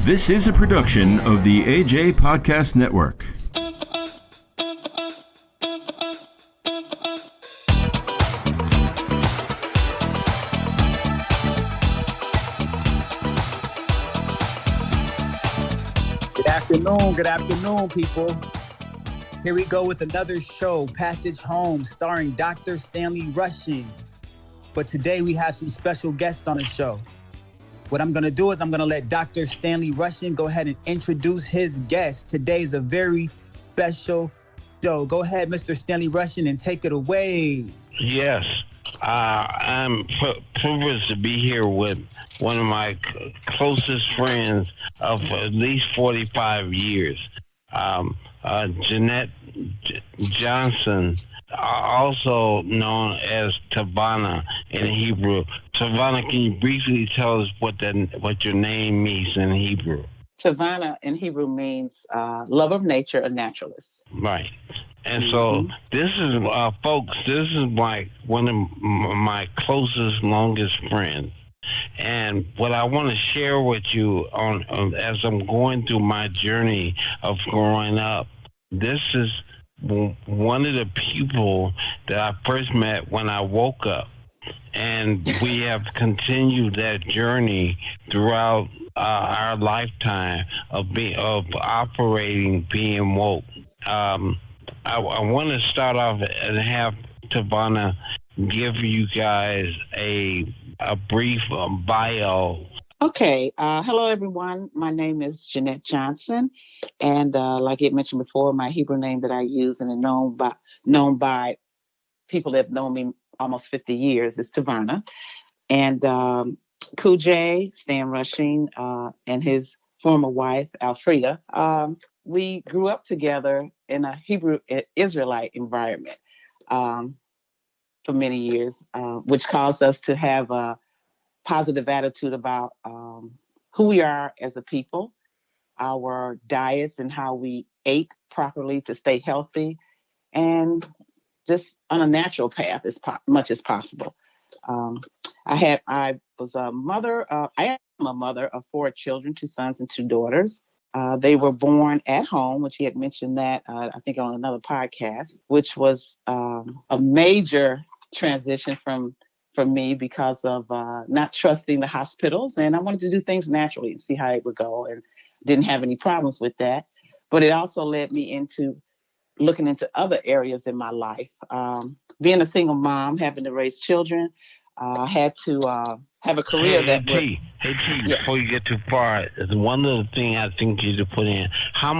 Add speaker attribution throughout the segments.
Speaker 1: This is a production of the AJ Podcast Network.
Speaker 2: Good afternoon, people. Here we go with another show, Passage Home, starring Dr. Stanley Rushing. But today we have some special guests on the show. What I'm going to do is I'm going to let Dr. Stanley Rushing go ahead and introduce his guest. Today is a very special show. Go ahead, Mr. Stanley Rushing, and take it away.
Speaker 3: Yes, I'm privileged to be here with one of my closest friends of at least 45 years, Jeanette Johnson, also known as Tavana in Hebrew. Tavana, can you briefly tell us what your name means in Hebrew?
Speaker 4: Tavana in Hebrew means love of nature, a naturalist.
Speaker 3: Right. And so this is, folks, this is one of my closest, longest friends. And what I want to share with you as I'm going through my journey of growing up, this is one of the people that I first met when I woke up. And we have continued that journey throughout our lifetime of operating, being woke. I want to start off and have Tavana give you guys a brief bio.
Speaker 4: Okay. Hello, everyone. My name is Jeanette Johnson. And like it mentioned before, my Hebrew name that I use and known by people that have known me almost 50 years is Tavana. And Kujay, Stan Rushing, and his former wife, Alfreda, we grew up together in a Hebrew Israelite environment for many years, which caused us to have a positive attitude about who we are as a people, our diets and how we ate properly to stay healthy, and just on a natural path as much as possible. I am a mother of 4 children, 2 sons and 2 daughters. They were born at home, which he had mentioned that, I think on another podcast, which was a major transition for me because of not trusting the hospitals. And I wanted to do things naturally and see how it would go, and didn't have any problems with that. But it also led me into looking into other areas in my life. Being a single mom, having to raise children, I had to have a career
Speaker 3: Hey, yes. Before you get too far, one little thing I think you should put in. How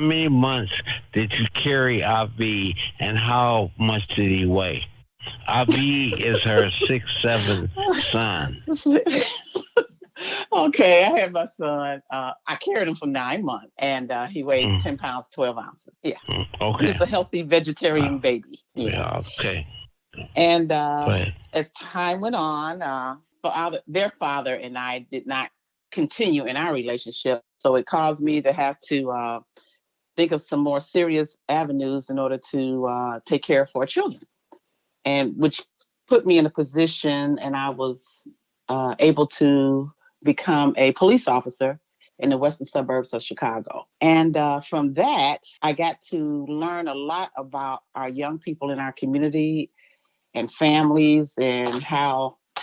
Speaker 3: many months did you carry Avi, and how much did he weigh? Avi is her 6'7" son.
Speaker 4: Okay, I had my son. I carried him for 9 months, and he weighed 10 pounds, 12 ounces. Yeah.
Speaker 3: Okay.
Speaker 4: He's a healthy vegetarian baby.
Speaker 3: Yeah, okay.
Speaker 4: And as time went on, their father and I did not continue in our relationship. So it caused me to have to think of some more serious avenues in order to take care of 4 children. And which put me in a position, and I was able to become a police officer in the western suburbs of Chicago. And from that, I got to learn a lot about our young people in our community and families, and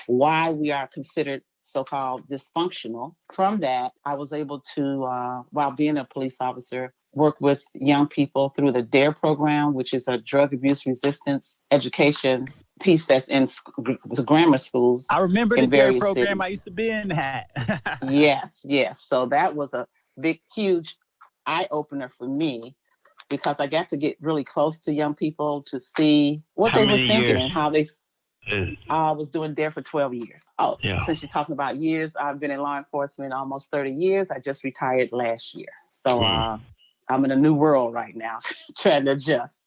Speaker 4: why we are considered so-called dysfunctional. From that, I was able to, while being a police officer, work with young people through the DARE program, which is a drug abuse resistance education piece that's in the grammar schools.
Speaker 2: I remember the DARE program.
Speaker 4: Cities.
Speaker 2: I used to be in that.
Speaker 4: Yes. So that was a big, huge eye-opener for me, because I got to get really close to young people to see what they were thinking
Speaker 3: years?
Speaker 4: And how they... I was doing DARE for 12 years. Since you're talking about years, I've been in law enforcement almost 30 years. I just retired last year. So I'm in a new world right now, trying to adjust.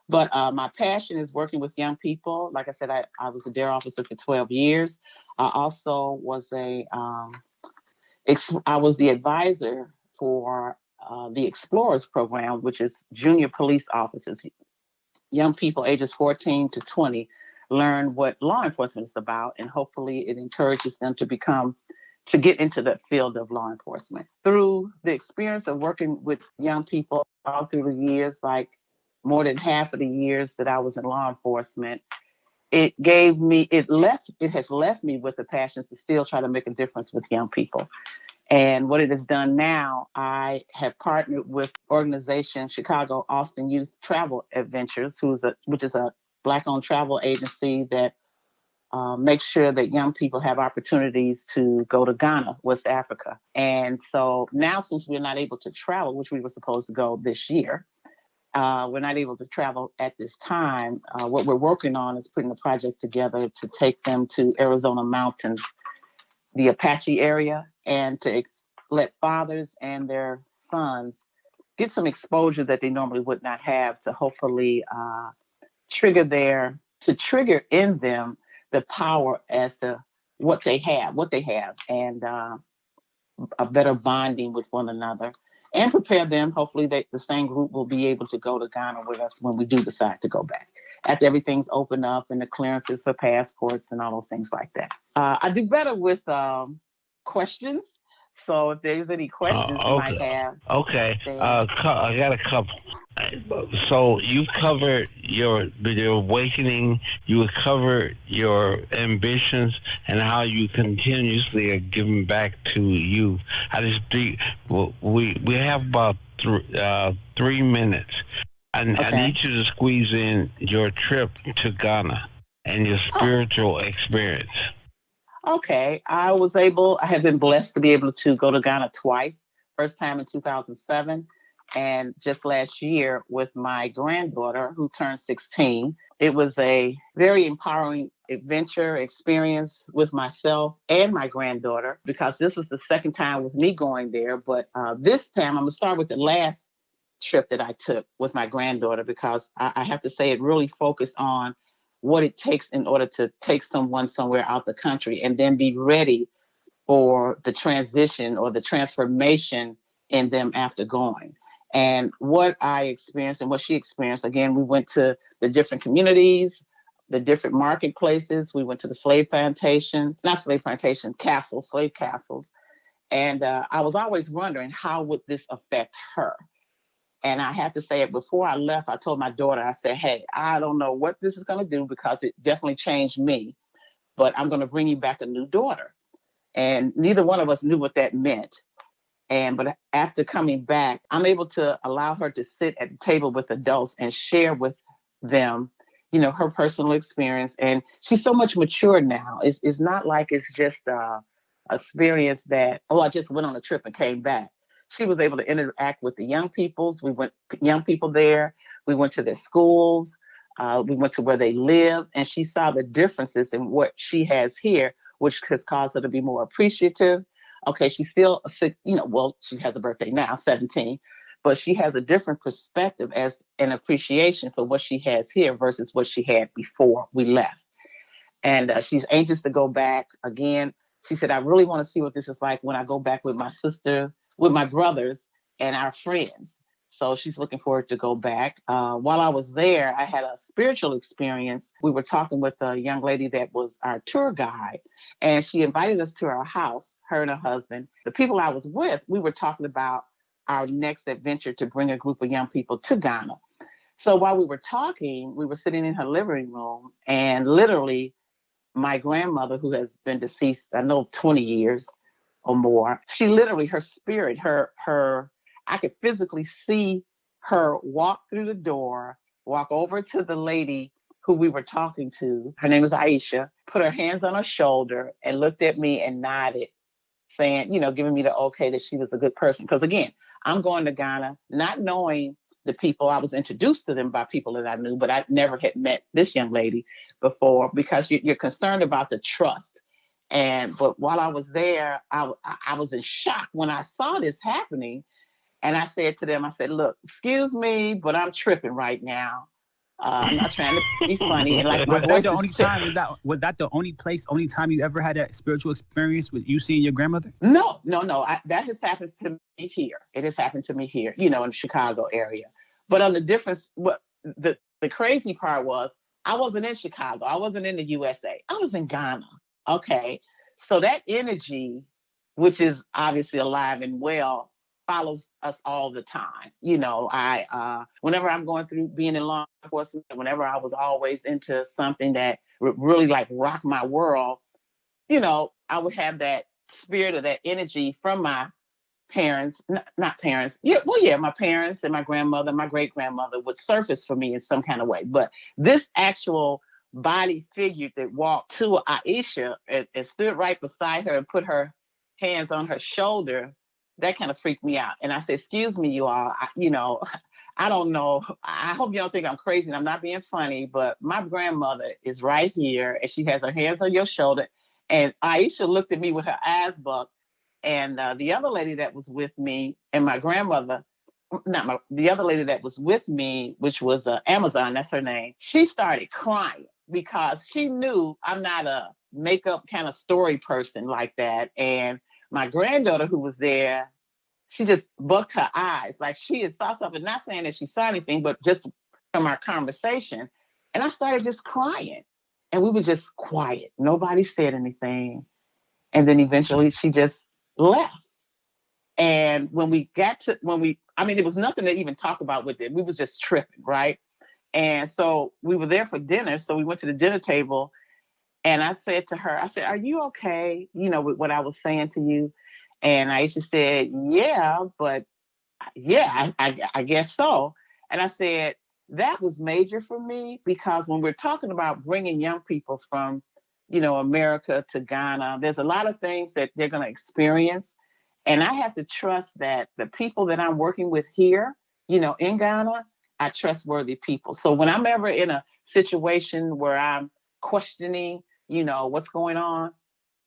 Speaker 4: But my passion is working with young people. Like I said, I was a DARE officer for 12 years. I also was I was the advisor for the Explorers program, which is junior police officers. Young people ages 14 to 20 learn what law enforcement is about, and hopefully it encourages them to become to get into the field of law enforcement. Through the experience of working with young people all through the years, like more than half of the years that I was in law enforcement, it has left me with the passion to still try to make a difference with young people. And what it has done now, I have partnered with organization Chicago Austin Youth Travel Adventures, which is a Black-owned travel agency that makes sure that young people have opportunities to go to Ghana, West Africa. And so now, since we're not able to travel, which we were supposed to go this year, we're not able to travel at this time. What we're working on is putting a project together to take them to Arizona mountains, the Apache area, and to let fathers and their sons get some exposure that they normally would not have, to hopefully trigger in them the power as to what they have, and a better bonding with one another, and prepare them. Hopefully the same group will be able to go to Ghana with us when we do decide to go back, after everything's opened up and the clearances for passports and all those things like that. I do better with questions. So if there's any questions you might have.
Speaker 3: Okay. I got a couple. So you've covered your awakening, you covered your ambitions, and how you continuously are giving back to you. We have about 3 minutes. I need you to squeeze in your trip to Ghana and your spiritual experience.
Speaker 4: Okay, I have been blessed to be able to go to Ghana twice. First time in 2007, and just last year with my granddaughter who turned 16. It was a very empowering adventure experience with myself and my granddaughter, because this was the second time with me going there. But this time, I'm going to start with the last trip that I took with my granddaughter, because I have to say it really focused on what it takes in order to take someone somewhere out the country and then be ready for the transition or the transformation in them after going. And what I experienced and what she experienced, again, we went to the different communities, the different marketplaces. We went to the slave castles, slave castles. And I was always wondering, how would this affect her? And I had to say it before I left. I told my daughter, I said, hey, I don't know what this is going to do, because it definitely changed me, but I'm going to bring you back a new daughter. And neither one of us knew what that meant. But after coming back, I'm able to allow her to sit at the table with adults and share with them, her personal experience. And she's so much mature now. It's not like it's just a experience that, I just went on a trip and came back. She was able to interact with the young peoples. Young people there. We went to their schools. We went to where they live, and she saw the differences in what she has here, which has caused her to be more appreciative. Okay, she's still she has a birthday now, 17, but she has a different perspective as an appreciation for what she has here versus what she had before we left. And she's anxious to go back again. She said, I really want to see what this is like when I go back with my sister, with my brothers and our friends. So she's looking forward to go back. While I was there, I had a spiritual experience. We were talking with a young lady that was our tour guide, and she invited us to her house, her and her husband. The people I was with, we were talking about our next adventure to bring a group of young people to Ghana. So while we were talking, we were sitting in her living room, and literally my grandmother, who has been deceased, I know, 20 years or more, she literally, her spirit, I could physically see her walk through the door, walk over to the lady who we were talking to. Her name was Aisha, put her hands on her shoulder and looked at me and nodded, saying, giving me the okay that she was a good person. Because again, I'm going to Ghana, not knowing the people. I was introduced to them by people that I knew, but I never had met this young lady before, because you're concerned about the trust. But while I was there, I was in shock when I saw this happening. And I said to them, I said, look, excuse me, but I'm tripping right now. I'm not trying to be funny. And like,
Speaker 2: was that the only time? Was that the only time you ever had that spiritual experience with you seeing your grandmother?
Speaker 4: No. That has happened to me here. It has happened to me here, in the Chicago area. But on the difference, the crazy part was, I wasn't in Chicago. I wasn't in the USA. I was in Ghana. Okay. So that energy which is obviously alive and well, follows us all the time. Whenever I'm going through being in law enforcement, whenever I was always into something that really like rock my world, I would have that spirit or that energy from my parents, not parents. My parents and my grandmother, my great grandmother would surface for me in some kind of way. But this actual body figure that walked to Aisha and stood right beside her and put her hands on her shoulder, that kind of freaked me out. And I said, excuse me, you all, I don't know. I hope you don't think I'm crazy and I'm not being funny, but my grandmother is right here and she has her hands on your shoulder. And Aisha looked at me with her eyes bugged. And the other lady that was with me and my grandmother, the other lady that was with me, which was Amazon, that's her name, she started crying because she knew I'm not a makeup kind of story person like that. And my granddaughter who was there, she just bucked her eyes like she had saw something, not saying that she saw anything, but just from our conversation. And I started just crying and we were just quiet. Nobody said anything. And then eventually she just left. And when there was nothing to even talk about with it. We was just tripping, right? And so we were there for dinner. So we went to the dinner table and I said to her, are you okay? With what I was saying to you? And Aisha said, yeah, but yeah, I guess so. And I said, that was major for me because when we're talking about bringing young people from, America to Ghana, there's a lot of things that they're going to experience. And I have to trust that the people that I'm working with here, in Ghana, are trustworthy people. So when I'm ever in a situation where I'm questioning, what's going on,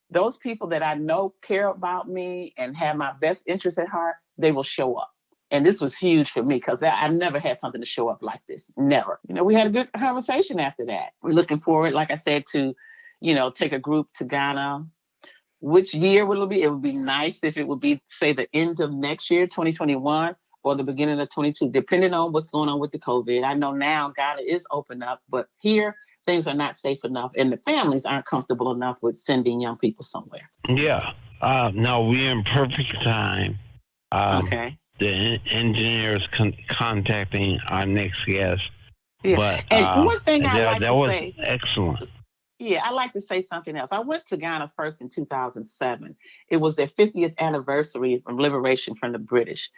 Speaker 4: those people that I know care about me and have my best interest at heart, they will show up. And this was huge for me because I've never had something to show up like this. Never. We had a good conversation after that. We're looking forward, like I said, to, take a group to Ghana. Which year will it be? It would be nice if it would be, say, the end of next year, 2021, or the beginning of 22, depending on what's going on with the COVID. I know now Ghana is open up, but here things are not safe enough and the families aren't comfortable enough with sending young people somewhere.
Speaker 3: Yeah. No, we're in perfect time.
Speaker 4: Okay.
Speaker 3: The engineers contacting our next guest.
Speaker 4: Yeah.
Speaker 3: But
Speaker 4: and one thing I
Speaker 3: that was excellent.
Speaker 4: Yeah, I'd like to say something else. I went to Ghana first in 2007. It was their 50th anniversary from liberation from the British.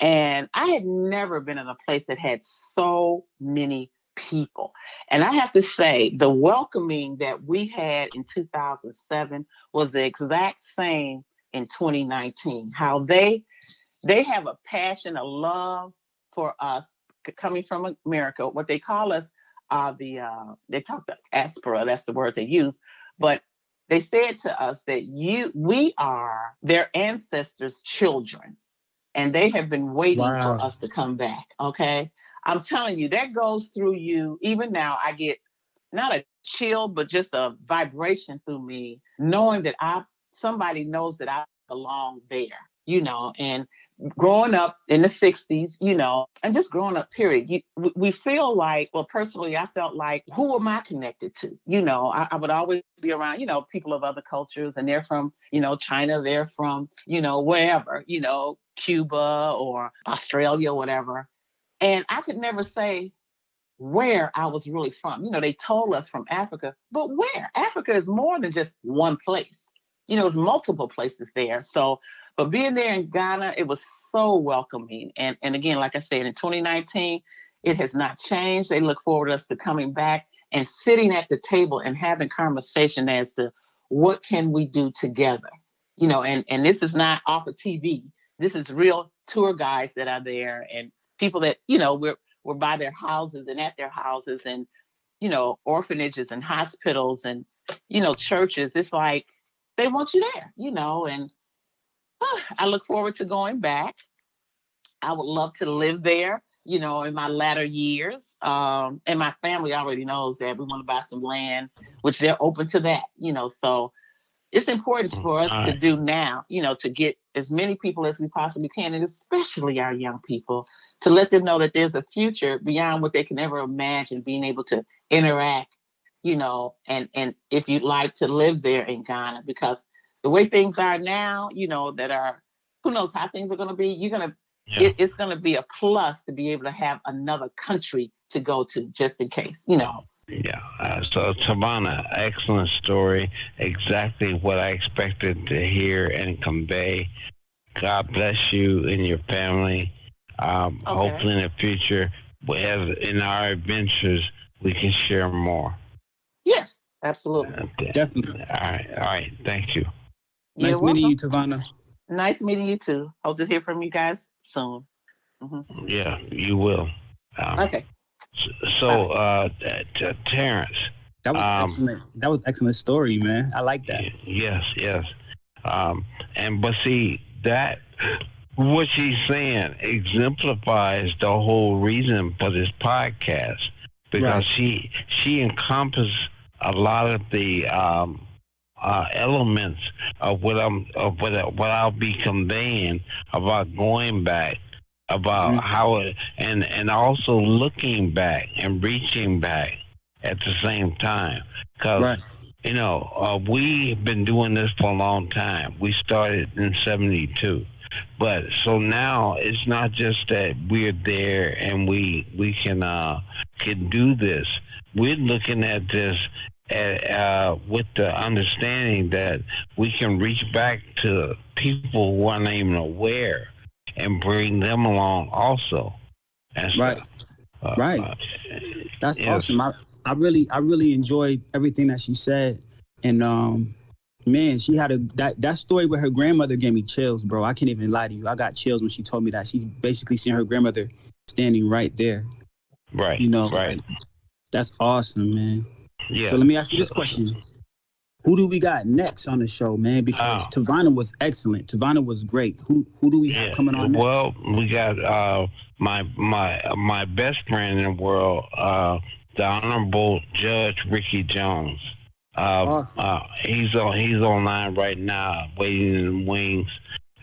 Speaker 4: And I had never been in a place that had so many people. And I have to say, the welcoming that we had in 2007 was the exact same in 2019. How they have a passion, a love for us coming from America. What they call us they talk the aspera, that's the word they use, but they said to us that we are their ancestors' children, and they have been waiting for us to come back. Okay, I'm telling you, that goes through you. Even now, I get not a chill, but just a vibration through me, knowing that somebody knows that I belong there. And growing up in the 60s, and just growing up, period, we feel like, well, personally, I felt like, who am I connected to? I would always be around, people of other cultures, and they're from, China, they're from, wherever, Cuba or Australia, whatever. And I could never say where I was really from. They told us from Africa, but where? Africa is more than just one place. It's multiple places there. So, but being there in Ghana, it was so welcoming. And again, like I said, in 2019, it has not changed. They look forward to us to coming back and sitting at the table and having conversation as to what can we do together. And this is not off of TV. This is real tour guides that are there and people that, we're by their houses and at their houses and, orphanages and hospitals and, churches. It's like they want you there, and I look forward to going back. I would love to live there, in my latter years. And my family already knows that we want to buy some land, which they're open to that, so it's important for us to do now, to get as many people as we possibly can, and especially our young people, to let them know that there's a future beyond what they can ever imagine, being able to interact, and if you'd like to live there in Ghana, because the way things are now, that are, who knows how things are going to be.
Speaker 3: Yeah.
Speaker 4: It's going to be a plus to be able to have another country to go to just in case.
Speaker 3: Yeah. So, Savannah, excellent story. Exactly what I expected to hear and convey. God bless you and your family.
Speaker 4: Okay.
Speaker 3: Hopefully, in the future, in our adventures, we can share more.
Speaker 4: Yes, absolutely.
Speaker 3: Okay.
Speaker 2: Definitely.
Speaker 3: All right. All right. Thank you.
Speaker 4: You're
Speaker 2: Nice meeting
Speaker 4: welcome.
Speaker 2: you, Tavana.
Speaker 4: Nice meeting you too. Hope to hear from you guys soon. Hmm.
Speaker 3: Yeah, you will. Um,
Speaker 4: Okay. Bye
Speaker 3: so,
Speaker 4: bye.
Speaker 3: Terrence.
Speaker 2: That was
Speaker 3: Um,
Speaker 2: excellent. That was excellent story, man. I like that.
Speaker 3: yes, yes. And but see that what she's saying exemplifies the whole reason for this podcast because
Speaker 2: Right.
Speaker 3: she encompasses a lot of the elements of what I'll be conveying about going back,
Speaker 2: Hmm.
Speaker 3: about how it and also looking back and reaching back at the same time because
Speaker 2: Right.
Speaker 3: we've been doing this for a long time. We started in '72, but so now it's not just that we're there and we can do this. We're looking at this with the understanding that we can reach back to people who aren't even aware and bring them along also and
Speaker 2: Right.
Speaker 3: stuff. Uh,
Speaker 2: Right.
Speaker 3: uh,
Speaker 2: That's
Speaker 3: yes,
Speaker 2: awesome. I really enjoyed everything that she said. And man, she had that story with her grandmother gave me chills, bro. I can't even lie to you. I got chills when she told me that. She basically seen her grandmother standing right there.
Speaker 3: right, right,
Speaker 2: Like that's awesome, man. So
Speaker 3: yeah.
Speaker 2: let me ask you
Speaker 3: So,
Speaker 2: this question. Who do we got next on the show, man? Because
Speaker 3: uh,
Speaker 2: Tavana was excellent. Tavana was great. Who do we have
Speaker 3: Yeah,
Speaker 2: coming on next?
Speaker 3: well, we got my best friend in the world, the Honorable Judge Ricky Jones.
Speaker 2: Awesome.
Speaker 3: He's online right now, waiting in the wings.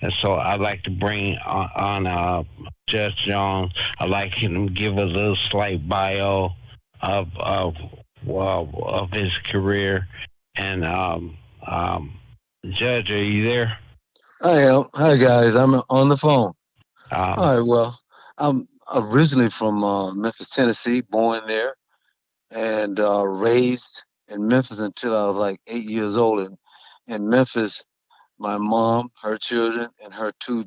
Speaker 3: And so I'd like to bring on Judge Jones. I'd like him to give a little slight bio of his career. And Judge, are you there?
Speaker 5: I am. Hi guys, I'm on the phone.
Speaker 3: Um,
Speaker 5: All right. Well, I'm originally from Memphis, Tennessee, born there and raised in Memphis until I was like 8 years old. And in Memphis, my mom, her children, and her two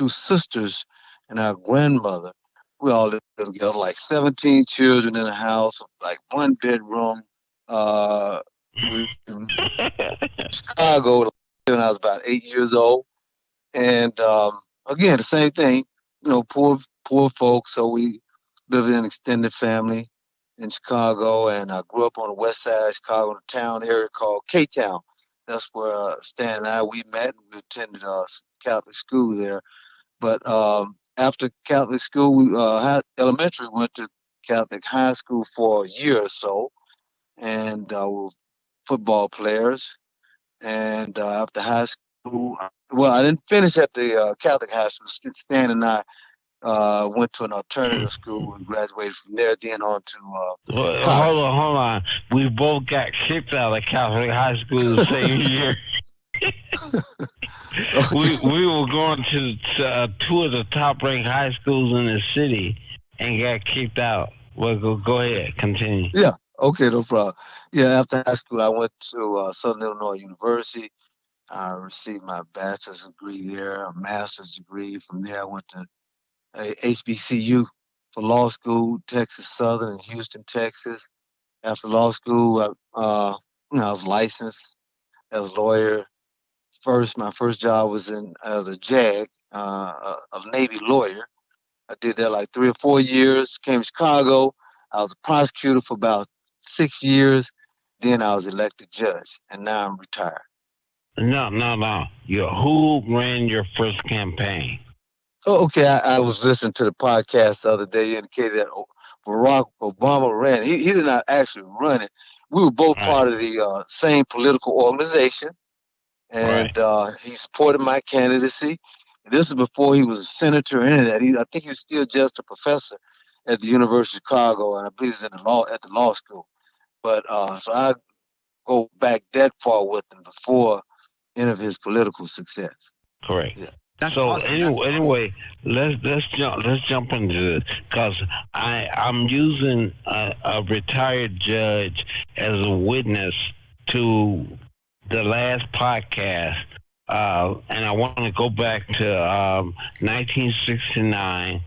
Speaker 5: sisters, and our grandmother, we all lived together, like 17 children in a house, like one bedroom. We Chicago when I was about 8 years old. And again, the same thing, poor folks. So we lived in an extended family in Chicago, and I grew up on the west side of Chicago, in a town area called K Town. That's where Stan and I we met. We attended Catholic school there. But after Catholic school, we elementary went to Catholic high school for a year or so, and we were football players. And after high school, well, I didn't finish at the Catholic high school. Stan and I went to an alternative school and graduated from there, then on to
Speaker 3: Well,
Speaker 5: college.
Speaker 3: hold on. We both got kicked out of Catholic high school the same year. we
Speaker 5: Okay.
Speaker 3: we were going to two of the top ranked high schools in the city and got kicked out. Well, go ahead, continue.
Speaker 5: Yeah. Okay, no problem. Yeah, after high school, I went to Southern Illinois University. I received my bachelor's degree there, a master's degree. From there, I went to HBCU for law school, Texas Southern in Houston, Texas. After law school, I was licensed as a lawyer. My first job was in as a JAG, a Navy lawyer. I did that like 3 or 4 years. Came to Chicago. I was a prosecutor for about 6 years. Then I was elected judge, and now I'm retired.
Speaker 3: No, no, no. Who ran your first campaign?
Speaker 5: Oh, okay. I was listening to the podcast the other day. You indicated that Barack Obama ran. He did not actually run it. We were both
Speaker 3: Right,
Speaker 5: part of the same political organization,
Speaker 3: right.
Speaker 5: and he supported my candidacy. This is before he was a senator or any of that. I think he was still just a professor at the University of Chicago, and I believe he's in the law at the law school. But so I go back that far with him before any of his political success.
Speaker 3: Correct.
Speaker 5: Yeah.
Speaker 2: That's
Speaker 3: So
Speaker 2: awesome. That's awesome.
Speaker 3: anyway, let's jump into this because I'm using a retired judge as a witness to the last podcast, and I want to go back to 1969.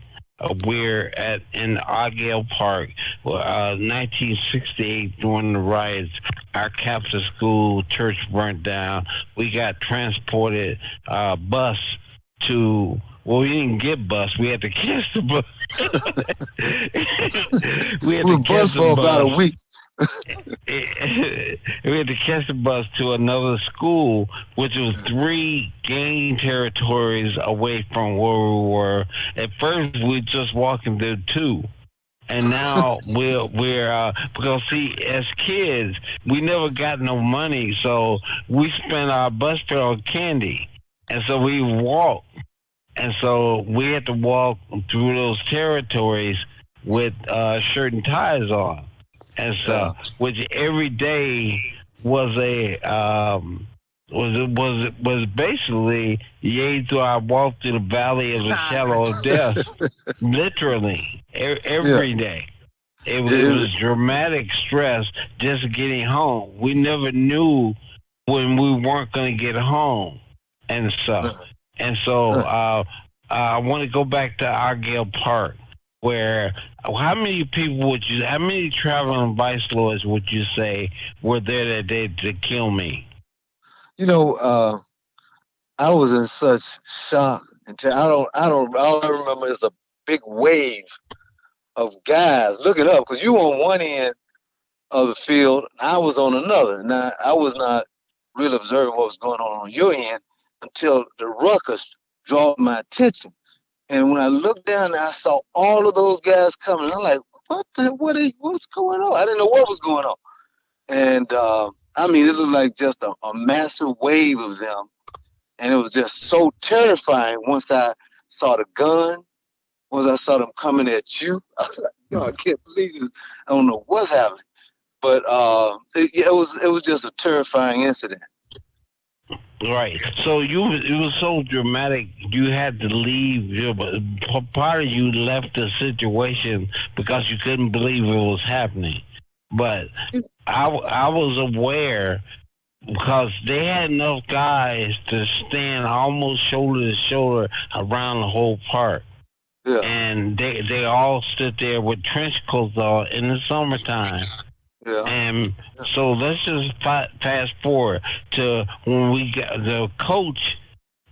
Speaker 3: We're at in Argyle Park, 1968 during the riots. Our Catholic school church burnt down. We got transported bus to. Well, we didn't get bus. We had to catch the bus. we had
Speaker 5: We
Speaker 3: to
Speaker 5: were
Speaker 3: catch
Speaker 5: bused
Speaker 3: the
Speaker 5: for about a
Speaker 3: bus.
Speaker 5: week.
Speaker 3: We had to catch the bus to another school, which was 3 gang territories away from where we were. At first, we just walking through 2. And now we're because see, as kids, we never got no money, so we spent our bus fare on candy, and so we walked, and so we had to walk through those territories with shirt and ties on, and
Speaker 5: Yeah.
Speaker 3: so which every day was a was basically yea through I walk through the valley of the shadow of death, literally
Speaker 5: Yeah.
Speaker 3: every day. It
Speaker 5: It-
Speaker 3: was dramatic stress just getting home. We never knew when we weren't going to get home, and so
Speaker 5: uh,
Speaker 3: and so
Speaker 5: uh,
Speaker 3: I want to go back to Argyle Park, where how many traveling vice lords would you say were there that day to kill me?
Speaker 5: you know, I was in such shock until all I remember is a big wave of guys looking up because you on one end of the field, I was on another. Now I was not really observing what was going on your end until the ruckus drew my attention. And when I looked down, I saw all of those guys coming. I'm like, what's going on? I didn't know what was going on. And I mean, it looked like just a massive wave of them. And it was just so terrifying once I saw the gun, once I saw them coming at you. I was like, no, I can't believe this. I don't know what's happening. But it was just a terrifying incident.
Speaker 3: Right. So it was so dramatic. You had to leave. Part of you left the situation because you couldn't believe it was happening. But I was aware because they had enough guys to stand almost shoulder to shoulder around the whole park,
Speaker 5: Yeah,
Speaker 3: and they all stood there with trench coats on in the summertime.
Speaker 5: yeah,
Speaker 3: And so let's just fast forward to when we got the coach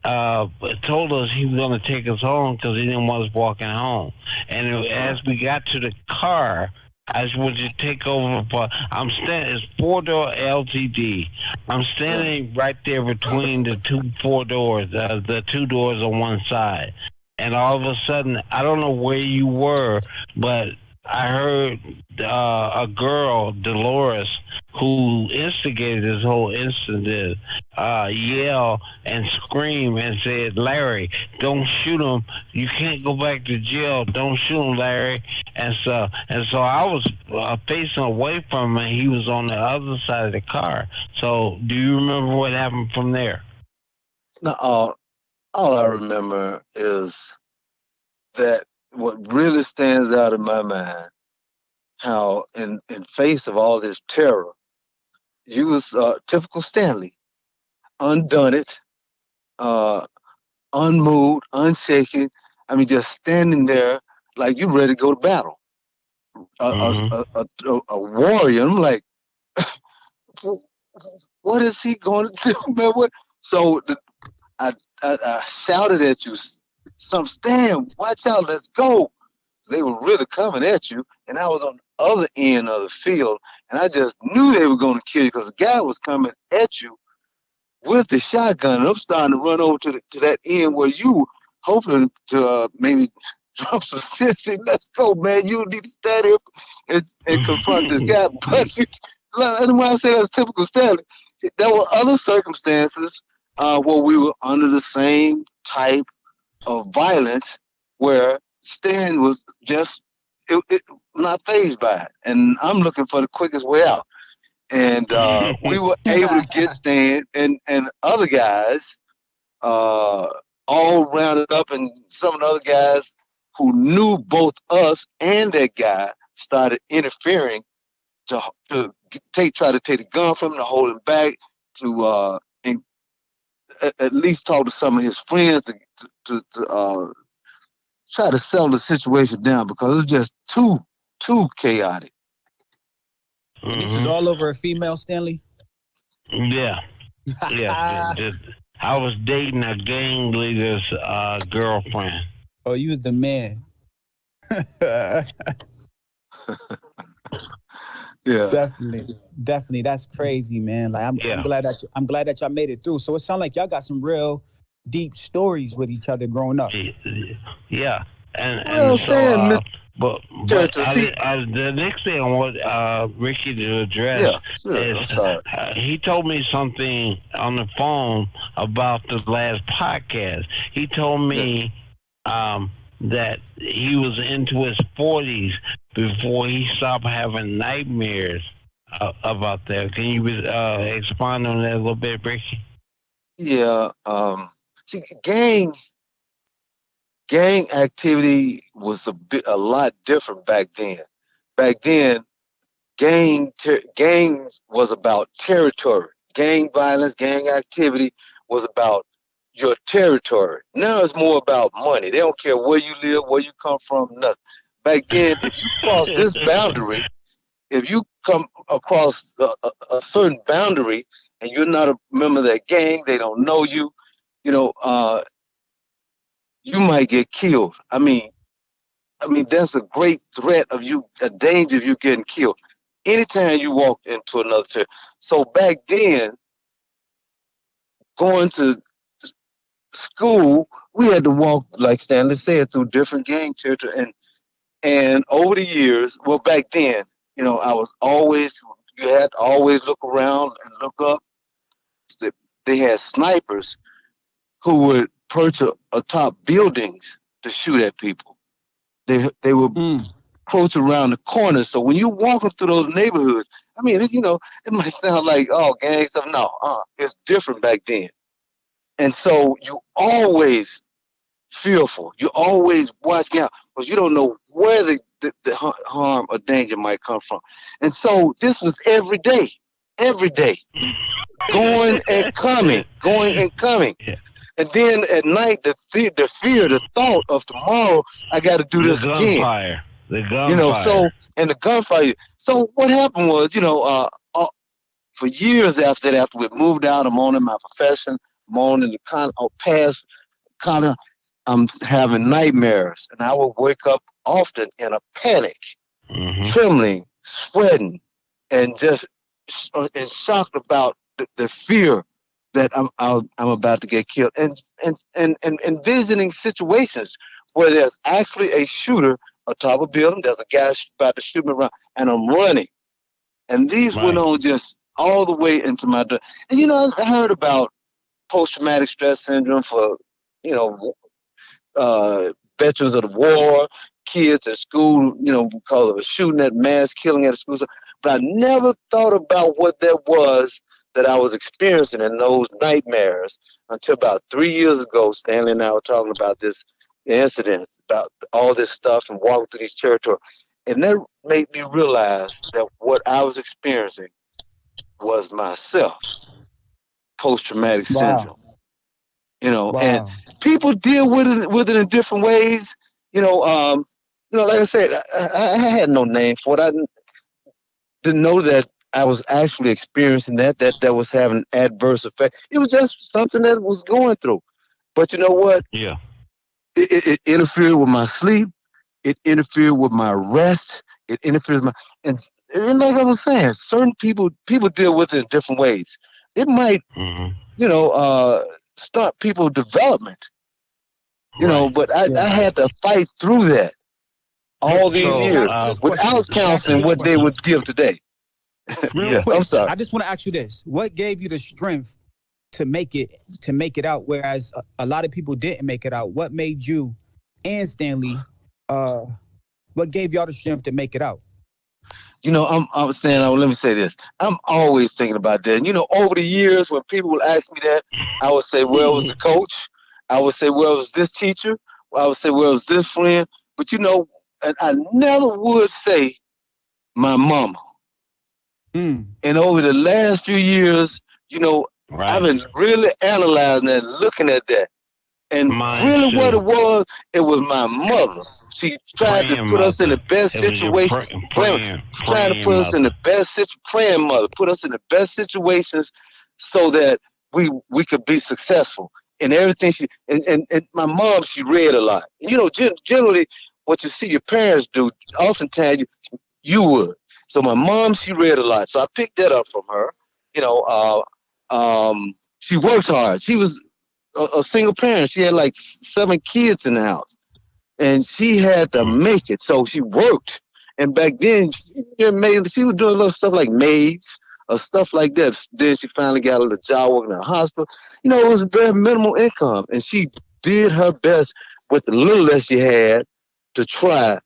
Speaker 3: told us he was going to take us home because he didn't want us walking home. And as we got to the car, I just want you to take over. I'm standing. It's 4-door LTD. I'm standing right there between the 4 doors, the 2 doors on one side. And all of a sudden, I don't know where you were, but I heard a girl, Dolores, who instigated this whole incident, yell and scream and said, "Larry, don't shoot him. You can't go back to jail. Don't shoot him, Larry." And so I was facing away from him, and he was on the other side of the car. So do you remember what happened from there?
Speaker 5: now, all I remember is that what really stands out in my mind, how in face of all this terror, you was typical Stanley, undone uh, unmoved, unshaken. I mean, just standing there like you ready to go to battle,
Speaker 3: Hmm.
Speaker 5: a warrior. I'm like, what is he going to do, man? What? So I shouted at you, some Stan, watch out, let's go. They were really coming at you, and I was on the other end of the field, and I just knew they were going to kill you because the guy was coming at you with the shotgun. And I'm starting to run over to that end where you hoping to maybe drop some sense. Say, let's go, man. You need to stand here and confront this guy. But and when I say that's typical Stanley, there were other circumstances where we were under the same type of violence where Stan was just not phased by it. And I'm looking for the quickest way out. And we were able to get Stan and other guys all rounded up, and some of the other guys who knew both us and that guy started interfering to try to take the gun from him, to hold him back, to at least talk to some of his friends to try to settle the situation down, because it was just too chaotic.
Speaker 2: And this is all over a female, Stanley?
Speaker 3: Yeah. I was dating a gang leader's girlfriend.
Speaker 2: Oh, you was the man.
Speaker 5: Yeah,
Speaker 2: definitely. That's crazy, man. Like I'm glad that y'all made it through. So it sounds like y'all got some real deep stories with each other growing up.
Speaker 3: Yeah,
Speaker 5: well,
Speaker 3: so but
Speaker 5: the
Speaker 3: next thing I want Ricky to address is he told me something on the phone about the last podcast. He told me that he was into his 40s before he stopped having nightmares about that. Can you expand on that a little bit, Ricky?
Speaker 5: Yeah. See, gang activity was a lot different back then. Back then, gang was about territory. Gang violence, gang activity was about your territory. Now it's more about money. They don't care where you live, where you come from, nothing. Back then, if you cross this boundary, if you come across a certain boundary and you're not a member of that gang, they don't know you, you might get killed. I mean, that's a great threat of you, a danger of you getting killed anytime you walk into another territory. So back then, going to school, we had to walk, like Stanley said, through different gang territory. And over the years, well, back then, you had to always look around and look up. They had snipers who would perch atop buildings to shoot at people. They would close around the corners. So when you're walking through those neighborhoods, I mean, it might sound like, oh, gang stuff. No, it's different back then. And so you always fearful. You always watching out, because you don't know where the harm or danger might come from. And so this was every day, going and coming.
Speaker 3: Yeah.
Speaker 5: And then at night, the fear, the thought of tomorrow, I got to do this again.
Speaker 3: The gunfire.
Speaker 5: And the gunfire. So what happened was, for years after that, after we moved out, I'm on in my profession, I'm on in the past kind of, I'm having nightmares, and I would wake up often in a panic, trembling, sweating, and just shocked about the fear that I'm about to get killed, and envisioning situations where there's actually a shooter atop a building, there's a guy about to shoot me around, and I'm running, and these went on just all the way into my. And I heard about post-traumatic stress syndrome for veterans of the war, kids at school, because of a shooting at mass killing at a school. But I never thought about what that was that I was experiencing in those nightmares until about 3 years ago. Stanley and I were talking about this incident, about all this stuff and walking through these territories. And that made me realize that what I was experiencing was myself, post-traumatic syndrome. And people deal with it in different ways. Like I said, I had no name for it. I didn't know that I was actually experiencing that was having adverse effect. It was just something that was going through. But you know what?
Speaker 3: Yeah.
Speaker 5: It interfered with my sleep. It interfered with my rest. It interferes with and like I was saying, certain people deal with it in different ways. It might, start people's development, but I had to fight through that all these years without counseling what they would give today.
Speaker 2: Real quick,
Speaker 5: I'm sorry.
Speaker 2: I just want to ask you this: what gave you the strength to make it out, whereas a lot of people didn't make it out? What made you and Stanley? What gave y'all the strength to make it out?
Speaker 5: I'm saying, let me say this. I'm always thinking about that. And, over the years, when people would ask me that, I would say, well, it was the coach. I would say, well, it was this teacher. I would say, well, it was this friend. But, and I never would say my mama. And over the last few years, I've been really analyzing that, looking at that. And really what it was my mother. She tried to put us in the best situation. Trying to put us in the best situation. Praying mother. Put us in the best situations so that we could be successful. And everything and my mom, she read a lot. Generally what you see your parents do, oftentimes you would. So my mom, she read a lot. So I picked that up from her. She worked hard. She was a single parent. She had like 7 kids in the house, and she had to make it. So she worked. And back then, she was doing little stuff like maids or stuff like that. Then she finally got a job working in a hospital. It was a very minimal income, and she did her best with the little that she had to try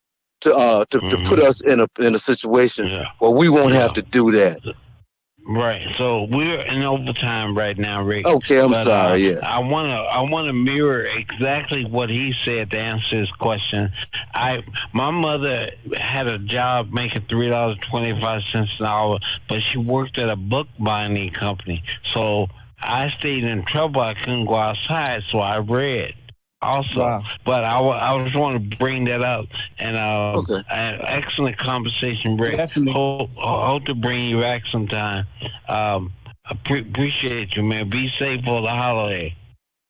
Speaker 5: to put us in a situation where we won't have to do that.
Speaker 3: Right. So we're in overtime right now, Rick.
Speaker 5: Okay, I'm sorry. Yeah.
Speaker 3: I wanna mirror exactly what he said to answer his question. My mother had a job making $3.25 an hour, but she worked at a book binding company. So I stayed in trouble. I couldn't go outside, so I read. Also, wow. But I just want to bring that up, and an excellent conversation, Rick.
Speaker 2: Definitely.
Speaker 3: Hope to bring you back sometime. Appreciate you, man. Be safe for the holiday.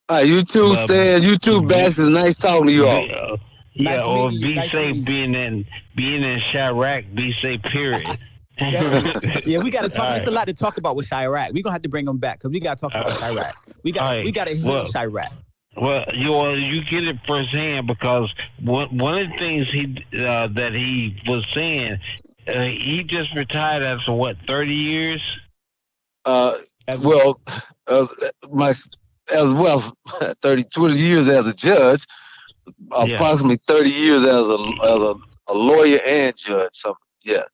Speaker 5: All right, you too, Stan. You too, Bax. It's nice talking to you all.
Speaker 3: Be safe being in Chirac. Be safe, period.
Speaker 2: Yeah, we got to talk. There's a lot to talk about with Chirac. We're gonna have to bring him back because we got to talk about Chirac. We got to hear Chirac.
Speaker 3: Well, you get it firsthand because one of the things that he was saying, he just retired after 30 years.
Speaker 5: 20 years as a judge, approximately 30 years as a lawyer and judge. So yeah.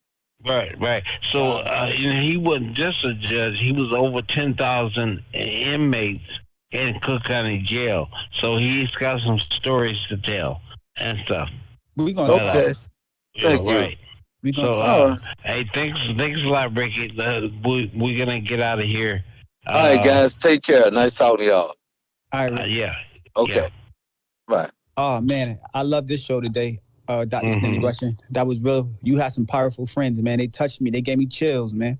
Speaker 3: Right. So he wasn't just a judge; he was over 10,000 inmates in Cook County Jail, so he's got some stories to tell and stuff.
Speaker 2: We're gonna
Speaker 5: Thank you.
Speaker 3: Right. So, hey, thanks a lot, Ricky. We're gonna get out of here.
Speaker 5: All right, guys, take care. Nice talking to y'all.
Speaker 2: All right.
Speaker 3: Yeah.
Speaker 5: Okay.
Speaker 3: Yeah.
Speaker 5: Bye.
Speaker 2: Oh man, I love this show today, Dr. Stanley Rushing. That was real. You had some powerful friends, man. They touched me. They gave me chills, man.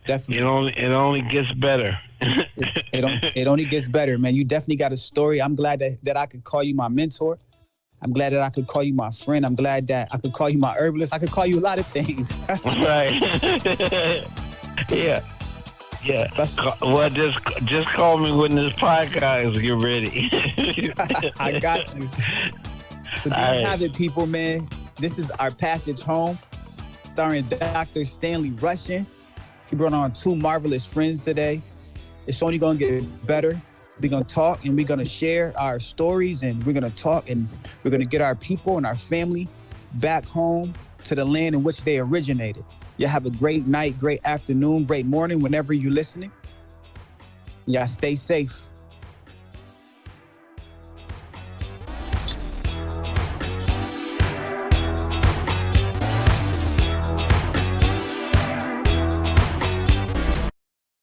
Speaker 2: Definitely.
Speaker 3: It only gets better.
Speaker 2: It only gets better, man. You definitely got a story. I'm glad that I could call you my mentor. I'm glad that I could call you my friend. I'm glad that I could call you my herbalist. I could call you a lot of things.
Speaker 3: Right. Yeah. Well, just call me when this podcast get ready.
Speaker 2: I got you. So there you have it, people, man. This is our passage home, starring Dr. Stanley Rushing. He brought on 2 marvelous friends today. It's only going to get better. We're going to talk and we're going to share our stories, and we're going to talk and we're going to get our people and our family back home to the land in which they originated. You have a great night, great afternoon, great morning whenever you're listening. Y'all stay safe.